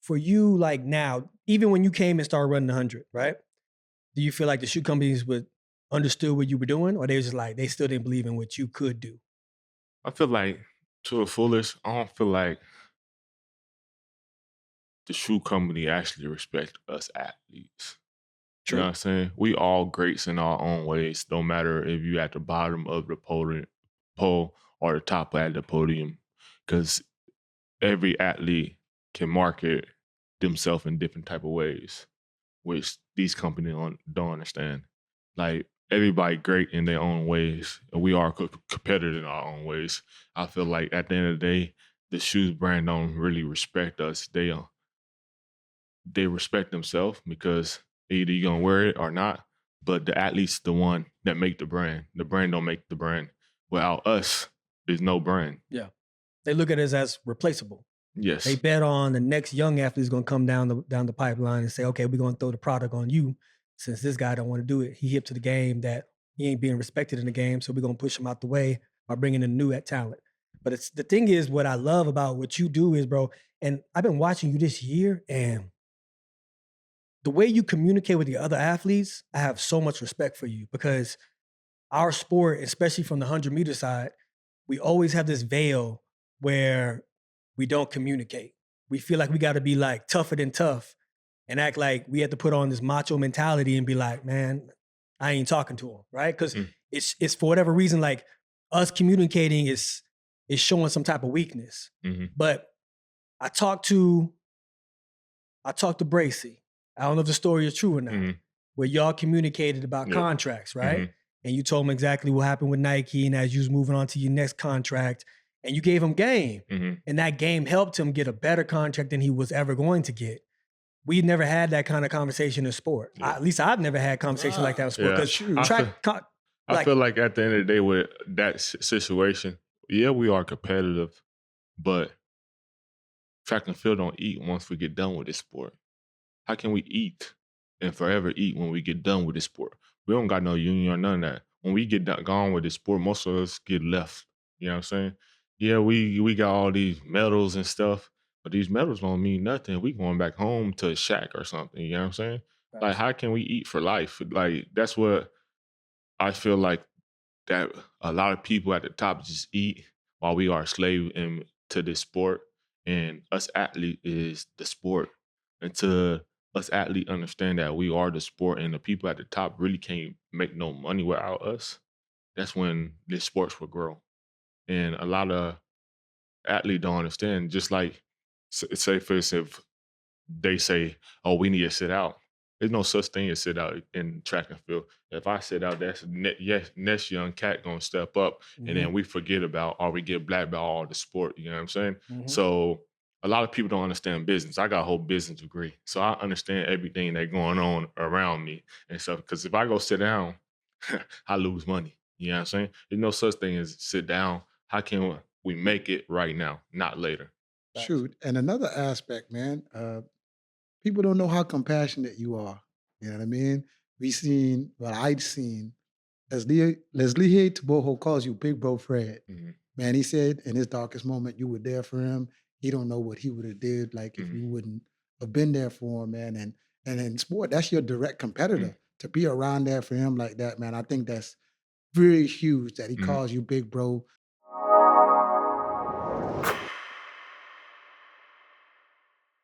for you, like now, even when you came and started running 100, right? Do you feel like the shoe companies would understood what you were doing, or they was just like they still didn't believe in what you could do? I feel like to the fullest, I don't feel like the shoe company actually respect us athletes. You know what True. I'm saying? We all greats in our own ways, no matter if you at the bottom of the pole or the top at the podium. Because every athlete can market themselves in different type of ways, which these companies don't understand. Like everybody great in their own ways, and we are competitive in our own ways. I feel like at the end of the day, the shoes brand don't really respect us. They respect themselves because either you're gonna wear it or not. But the athlete's the one that make the brand. The brand don't make the brand. Without us, there's no brand. Yeah. They look at us as replaceable. They Yes. bet on the next young athlete is going to come down the pipeline and say, okay, we're going to throw the product on you since this guy don't want to do it. He hip to the game that he ain't being respected in the game, so we're going to push him out the way by bringing in new at talent. But it's the thing is, what I love about what you do is, bro, and I've been watching you this year, and the way you communicate with the other athletes, I have so much respect for you because our sport, especially from the 100-meter side, we always have this veil where we don't communicate. We feel like we got to be like tougher than tough and act like we have to put on this macho mentality and be like, man, I ain't talking to him, right? Because Mm, it's for whatever reason, like us communicating is showing some type of weakness. mhm. But I talked to Bracy. I don't know if the story is true or not, Mhm. where y'all communicated about Yep. contracts, right? Mhm. And you told him exactly what happened with Nike and as you was moving on to your next contract, and you gave him game. Mhm. And that game helped him get a better contract than he was ever going to get. We never had that kind of conversation in sport. Yeah. At least I've never had conversation like that in sport Yeah. because I Shoot. feel I like feel like at the end of the day with that situation, yeah, we are competitive, but track and field don't eat once we get done with this sport. How can we eat and forever eat when we get done with this sport? We don't got no union or none of that. When we get gone with this sport, most of us get left. You know what I'm saying? Yeah, we got all these medals and stuff, but these medals don't mean nothing. We going back home to a shack or something. You know what I'm saying? Like, how can we eat for life? Like, that's what I feel like that a lot of people at the top just eat while we are slave to this sport, and us athlete is the sport. Until us athlete understand that we are the sport, and the people at the top really can't make no money without us, that's when this sports will grow. And a lot of athletes don't understand. Just like say for instance, if they say, "Oh, we need to sit out." There's no such thing as sit out in track and field. If I sit out, that's yes, next young cat gonna step up, and mhm, then we forget about or we get black about all the sport. You know what I'm saying? mhm. So a lot of people don't understand business. I got a whole business degree, so I understand everything that's going on around me and stuff. Because if I go sit down, I lose money. You know what I'm saying? There's no such thing as sit down. How can we make it right now, not later? Facts. Shoot. And another aspect, man, people don't know how compassionate you are. You know what I mean? We seen, well, I'd seen Leslie Taboho calls you Big Bro Fred. Mhm. Man, he said in his darkest moment, you were there for him. He don't know what he would have did like if Mhm. you wouldn't have been there for him, man. And in sport, that's your direct Mhm. competitor. To be around there for him like that, man, I think that's very huge that he Mhm. calls you big bro.